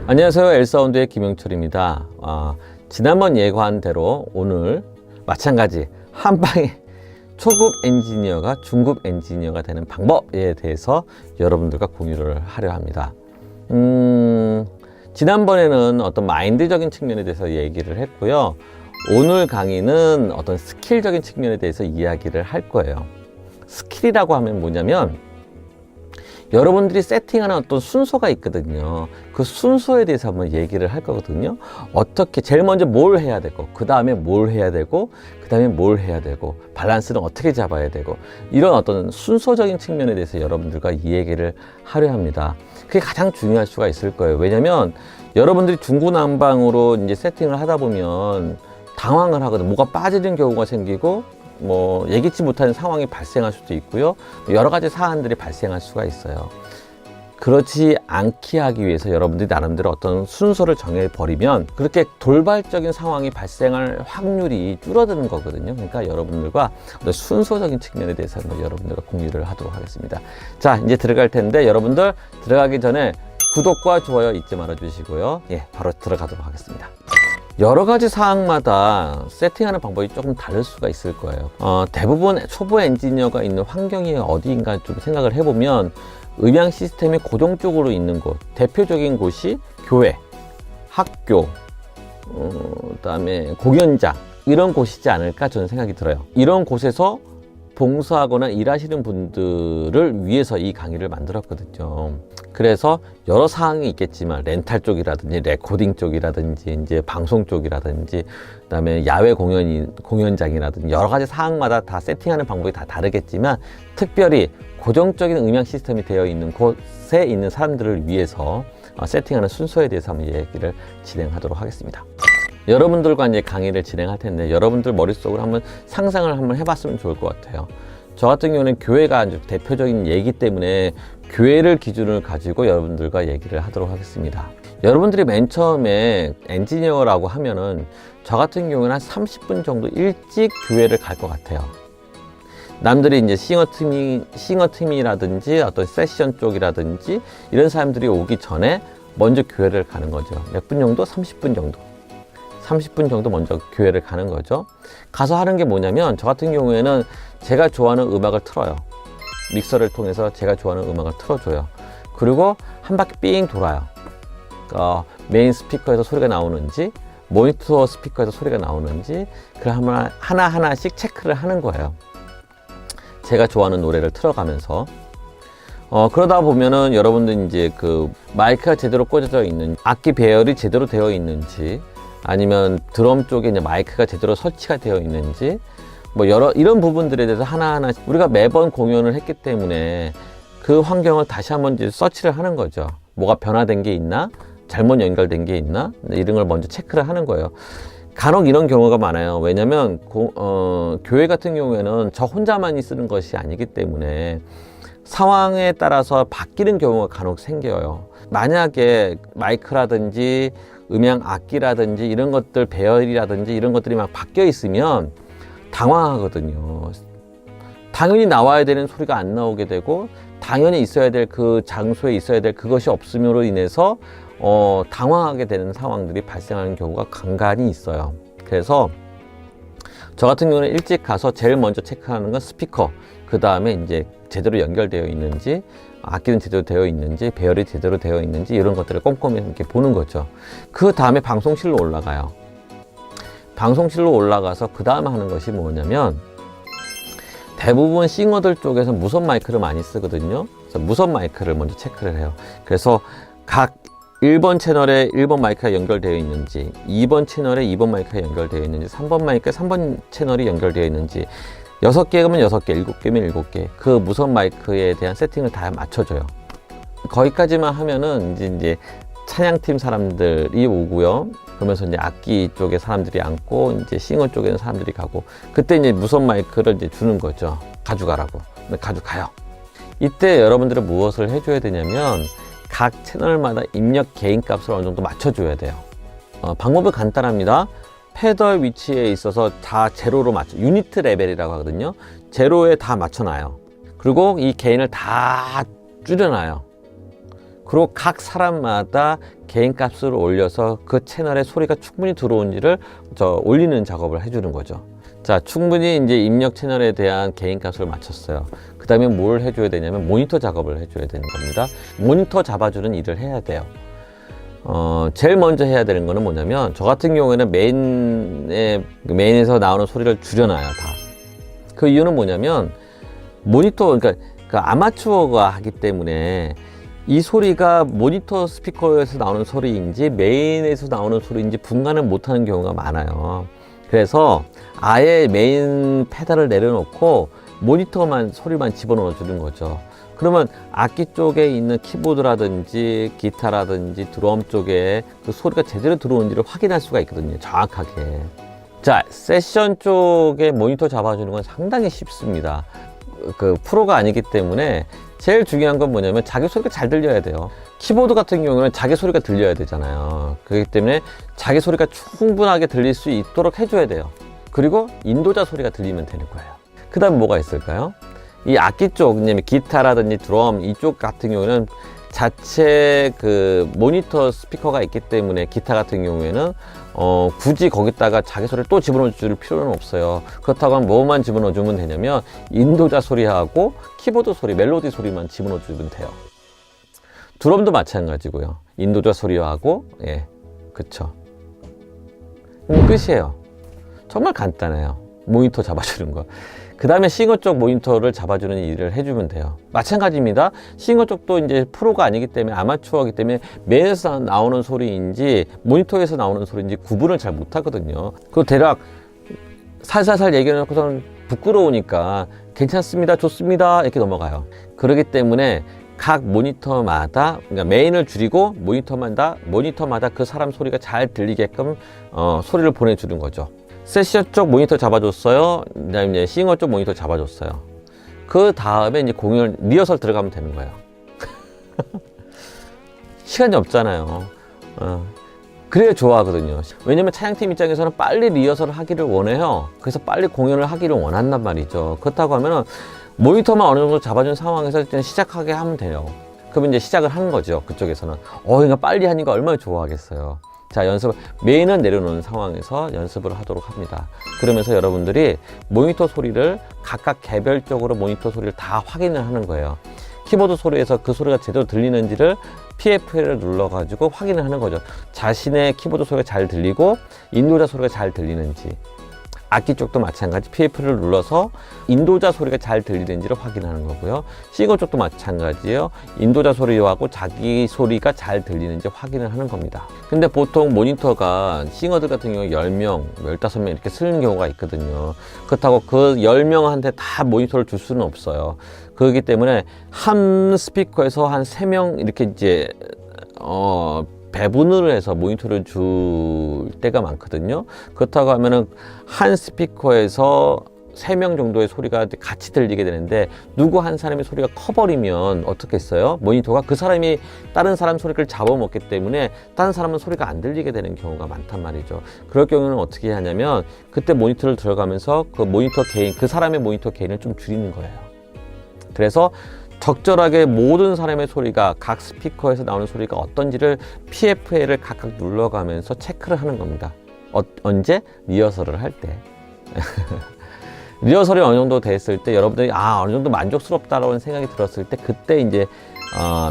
안녕하세요. 엘사운드의 김영철입니다. 지난번 예고한 대로 오늘 마찬가지 한방에 초급 엔지니어가 중급 엔지니어가 되는 방법에 대해서 여러분들과 공유를 하려 합니다. 지난번에는 어떤 마인드적인 측면에 대해서 얘기를 했고요. 오늘 강의는 어떤 스킬적인 측면에 대해서 이야기를 할 거예요. 스킬이라고 하면 뭐냐면 여러분들이 세팅하는 어떤 순서가 있거든요. 그 순서에 대해서 한번 얘기를 할 거거든요. 어떻게 제일 먼저 뭘 해야 되고, 그 다음에 뭘 해야 되고, 그 다음에 뭘 해야 되고, 밸런스는 어떻게 잡아야 되고, 이런 어떤 순서적인 측면에 대해서 여러분들과 이 얘기를 하려 합니다. 그게 가장 중요할 수가 있을 거예요. 왜냐면 여러분들이 중구난방으로 이제 세팅을 하다 보면 당황을 하거든요. 뭐가 빠지는 경우가 생기고 뭐 예기치 못한 상황이 발생할 수도 있고요. 여러 가지 사안들이 발생할 수가 있어요. 그렇지 않게 하기 위해서 여러분들이 나름대로 어떤 순서를 정해버리면 그렇게 돌발적인 상황이 발생할 확률이 줄어드는 거거든요. 그러니까 여러분들과 순서적인 측면에 대해서 여러분들과 공유를 하도록 하겠습니다. 자, 이제 들어갈 텐데 여러분들 들어가기 전에 구독과 좋아요 잊지 말아 주시고요. 바로 들어가도록 하겠습니다. 여러 가지 사항마다 세팅하는 방법이 조금 다를 수가 있을 거예요. 대부분 초보 엔지니어가 있는 환경이 어디인가 좀 생각을 해보면 음향 시스템이 고정적으로 있는 곳, 대표적인 곳이 교회, 학교, 그다음에 공연장 이런 곳이지 않을까 저는 생각이 들어요. 이런 곳에서 봉사하거나 일하시는 분들을 위해서 이 강의를 만들었거든요. 그래서 여러 사항이 있겠지만 렌탈 쪽이라든지 레코딩 쪽이라든지 이제 방송 쪽이라든지 그다음에 야외 공연장이라든지 여러 가지 사항마다 다 세팅하는 방법이 다 다르겠지만 특별히 고정적인 음향 시스템이 되어 있는 곳에 있는 사람들을 위해서 세팅하는 순서에 대해서 한번 얘기를 진행하도록 하겠습니다. 여러분들과 이제 강의를 진행할 텐데 여러분들 머릿속으로 한번 상상을 한번 해봤으면 좋을 것 같아요. 저 같은 경우는 교회가 아주 대표적인 예이기 때문에 교회를 기준을 가지고 여러분들과 얘기를 하도록 하겠습니다. 여러분들이 맨 처음에 엔지니어라고 하면은 저 같은 경우는 한 30분 정도 일찍 교회를 갈 것 같아요. 남들이 이제 싱어팀이라든지 어떤 세션 쪽이라든지 이런 사람들이 오기 전에 먼저 교회를 가는 거죠. 몇 분 정도? 30분 정도. 30분 정도 먼저 교회를 가는 거죠. 가서 하는 게 뭐냐면 저 같은 경우에는 제가 좋아하는 음악을 틀어요. 믹서를 통해서 제가 좋아하는 음악을 틀어줘요. 그리고 한 바퀴 삥 돌아요. 메인 스피커에서 소리가 나오는지 모니터 스피커에서 소리가 나오는지 그걸 하나하나씩 체크를 하는 거예요. 제가 좋아하는 노래를 틀어가면서 그러다 보면은 여러분들 이제 그 마이크가 제대로 꽂아져 있는지 악기 배열이 제대로 되어 있는지 아니면 드럼 쪽에 이제 마이크가 제대로 설치가 되어 있는지 뭐 이런 부분들에 대해서 하나하나 우리가 매번 공연을 했기 때문에 그 환경을 다시 한번 이제 서치를 하는 거죠. 뭐가 변화된 게 있나? 잘못 연결된 게 있나? 이런 걸 먼저 체크를 하는 거예요. 간혹 이런 경우가 많아요. 왜냐면 교회 같은 경우에는 저 혼자만이 쓰는 것이 아니기 때문에 상황에 따라서 바뀌는 경우가 간혹 생겨요. 만약에 마이크라든지 음향 악기라든지 이런 것들 배열이라든지 이런 것들이 막 바뀌어 있으면 당황하거든요. 당연히 나와야 되는 소리가 안 나오게 되고 당연히 있어야 될 그 장소에 있어야 될 그것이 없음으로 인해서 당황하게 되는 상황들이 발생하는 경우가 간간히 있어요. 그래서 저 같은 경우는 일찍 가서 제일 먼저 체크하는 건 스피커, 그 다음에 이제 제대로 연결되어 있는지 악기는 제대로 되어 있는지 배열이 제대로 되어 있는지 이런 것들을 꼼꼼히 이렇게 보는 거죠. 그 다음에 방송실로 올라가요. 방송실로 올라가서 그 다음에 하는 것이 뭐냐면 대부분 싱어들 쪽에서 무선 마이크를 많이 쓰거든요. 그래서 무선 마이크를 먼저 체크를 해요. 그래서 각 1번 채널에 1번 마이크가 연결되어 있는지 2번 채널에 2번 마이크가 연결되어 있는지 3번 마이크에 3번 채널이 연결되어 있는지 6개면 6개, 7개면 7개 그 무선 마이크에 대한 세팅을 다 맞춰줘요. 거기까지만 하면은 이제 찬양팀 사람들이 오고요. 그러면서 이제 악기 쪽에 사람들이 앉고 이제 싱어 쪽에는 사람들이 가고 그때 이제 무선 마이크를 이제 주는 거죠. 가져가라고. 가져가요. 이때 여러분들은 무엇을 해줘야 되냐면 각 채널마다 입력 개인 값을 어느 정도 맞춰줘야 돼요. 방법은 간단합니다. 패널 위치에 있어서 다 제로로 유니트 레벨이라고 하거든요. 제로에 다 맞춰놔요. 그리고 이 개인을 다 줄여놔요. 그리고 각 사람마다 개인 값을 올려서 그 채널에 소리가 충분히 들어온지를 올리는 작업을 해주는 거죠. 자, 충분히 이제 입력 채널에 대한 개인 값을 맞췄어요. 그 다음에 뭘 해줘야 되냐면 모니터 작업을 해줘야 되는 겁니다. 모니터 잡아주는 일을 해야 돼요. 제일 먼저 해야 되는 거는 뭐냐면, 저 같은 경우에는 메인에서 나오는 소리를 줄여놔요, 다. 그 이유는 뭐냐면, 그러니까 그 아마추어가 하기 때문에 이 소리가 모니터 스피커에서 나오는 소리인지 메인에서 나오는 소리인지 분간을 못하는 경우가 많아요. 그래서 아예 메인 페달을 내려놓고 모니터만 소리만 집어넣어 주는 거죠. 그러면 악기 쪽에 있는 키보드라든지 기타라든지 드럼 쪽에 그 소리가 제대로 들어오는지를 확인할 수가 있거든요, 정확하게. 자, 세션 쪽에 모니터 잡아주는 건 상당히 쉽습니다. 그 프로가 아니기 때문에 제일 중요한 건 뭐냐면 자기 소리가 잘 들려야 돼요. 키보드 같은 경우는 자기 소리가 들려야 되잖아요. 그렇기 때문에 자기 소리가 충분하게 들릴 수 있도록 해줘야 돼요. 그리고 인도자 소리가 들리면 되는 거예요. 그 다음 뭐가 있을까요? 이 악기 쪽, 기타라든지 드럼 이쪽 같은 경우는 자체 그 모니터 스피커가 있기 때문에 기타 같은 경우에는 굳이 거기다가 자기 소리를 또 집어넣어 줄 필요는 없어요. 그렇다고 하면 뭐만 집어넣어 주면 되냐면 인도자 소리하고 키보드 소리, 멜로디 소리만 집어넣어 주면 돼요. 드럼도 마찬가지고요. 인도자 소리하고, 예, 그쵸. 끝이에요. 정말 간단해요. 모니터 잡아주는 거. 그 다음에 싱어 쪽 모니터를 잡아주는 일을 해주면 돼요. 마찬가지입니다. 싱어 쪽도 이제 프로가 아니기 때문에, 아마추어이기 때문에 메인에서 나오는 소리인지 모니터에서 나오는 소리인지 구분을 잘 못하거든요. 그리고 대략 살살살 얘기해놓고서는 부끄러우니까 괜찮습니다, 좋습니다 이렇게 넘어가요. 그렇기 때문에 각 모니터마다, 그러니까 메인을 줄이고 모니터마다 그 사람 소리가 잘 들리게끔 소리를 보내주는 거죠. 세션 쪽 모니터 잡아줬어요. 그다음에 이제 싱어 쪽 모니터 잡아줬어요. 그 다음에 이제 리허설 들어가면 되는 거예요. 시간이 없잖아요. 그래야 좋아하거든요. 왜냐면 차량팀 입장에서는 빨리 리허설을 하기를 원해요. 그래서 빨리 공연을 하기를 원한단 말이죠. 그렇다고 하면은 모니터만 어느 정도 잡아준 상황에서 일단 시작하게 하면 돼요. 그러면 이제 시작을 하는 거죠. 그쪽에서는. 그러니까 빨리 하니까 얼마나 좋아하겠어요. 자, 메인은 내려놓는 상황에서 연습을 하도록 합니다. 그러면서 여러분들이 모니터 소리를 각각 개별적으로 모니터 소리를 다 확인을 하는 거예요. 키보드 소리에서 그 소리가 제대로 들리는지를 PFL을 눌러가지고 확인을 하는 거죠. 자신의 키보드 소리가 잘 들리고 인도자 소리가 잘 들리는지. 악기 쪽도 마찬가지 PF를 눌러서 인도자 소리가 잘 들리는지를 확인하는 거고요. 싱어 쪽도 마찬가지예요. 인도자 소리하고 자기 소리가 잘 들리는지 확인을 하는 겁니다. 근데 보통 모니터가 싱어들 같은 경우에 10명, 15명 이렇게 쓰는 경우가 있거든요. 그렇다고 그 10명한테 다 모니터를 줄 수는 없어요. 그렇기 때문에 한 스피커에서 한 3명 이렇게 이제 배분을 해서 모니터를 줄 때가 많거든요. 그렇다고 하면은 한 스피커에서 3명 정도의 소리가 같이 들리게 되는데, 누구 한 사람의 소리가 커버리면 어떻겠어요? 모니터가 그 사람이 다른 사람 소리를 잡아먹기 때문에 다른 사람은 소리가 안 들리게 되는 경우가 많단 말이죠. 그럴 경우는 어떻게 하냐면 그때 모니터를 들어가면서 그 모니터 게인, 그 사람의 모니터 게인을 좀 줄이는 거예요. 그래서 적절하게 모든 사람의 소리가, 각 스피커에서 나오는 소리가 어떤지를 PFL을 각각 눌러가면서 체크를 하는 겁니다. 언제? 리허설을 할 때. 리허설이 어느 정도 됐을 때 여러분들이 어느 정도 만족스럽다라는 생각이 들었을 때, 그때 이제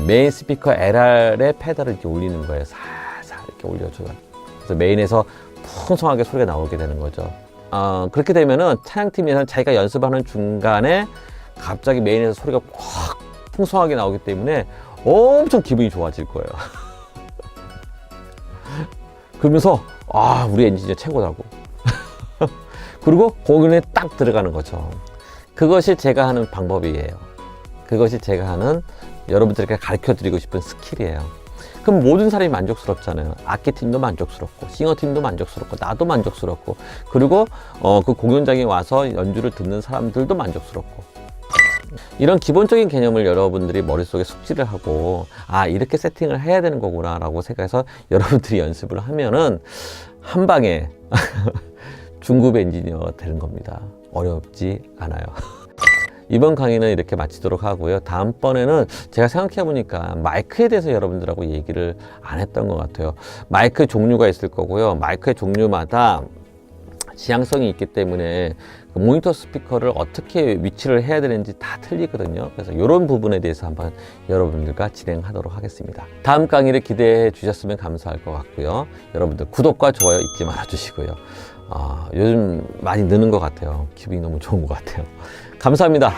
메인 스피커 LR의 페달을 이렇게 올리는 거예요. 살살 이렇게 올려줘요. 그래서 메인에서 풍성하게 소리가 나오게 되는 거죠. 그렇게 되면은 차량팀에서는 자기가 연습하는 중간에 갑자기 메인에서 소리가 확 풍성하게 나오기 때문에 엄청 기분이 좋아질 거예요. 그러면서 우리 엔지니어 최고다고. 그리고 공연에 딱 들어가는 거죠. 그것이 제가 하는 방법이에요. 그것이 제가 하는, 여러분들에게 가르쳐 드리고 싶은 스킬이에요. 그럼 모든 사람이 만족스럽잖아요. 악기팀도 만족스럽고, 싱어팀도 만족스럽고, 나도 만족스럽고, 그리고 그 공연장에 와서 연주를 듣는 사람들도 만족스럽고. 이런 기본적인 개념을 여러분들이 머릿속에 숙지를 하고, 이렇게 세팅을 해야 되는 거구나 라고 생각해서 여러분들이 연습을 하면은 한 방에 중급 엔지니어가 되는 겁니다. 어렵지 않아요. 이번 강의는 이렇게 마치도록 하고요. 다음번에는 제가 생각해보니까 마이크에 대해서 여러분들하고 얘기를 안 했던 것 같아요. 마이크 종류가 있을 거고요. 마이크의 종류마다 지향성이 있기 때문에 모니터 스피커를 어떻게 위치를 해야 되는지 다 틀리거든요. 그래서 이런 부분에 대해서 한번 여러분들과 진행하도록 하겠습니다. 다음 강의를 기대해 주셨으면 감사할 것 같고요. 여러분들 구독과 좋아요 잊지 말아 주시고요. 요즘 많이 느는 것 같아요. 기분이 너무 좋은 것 같아요. 감사합니다.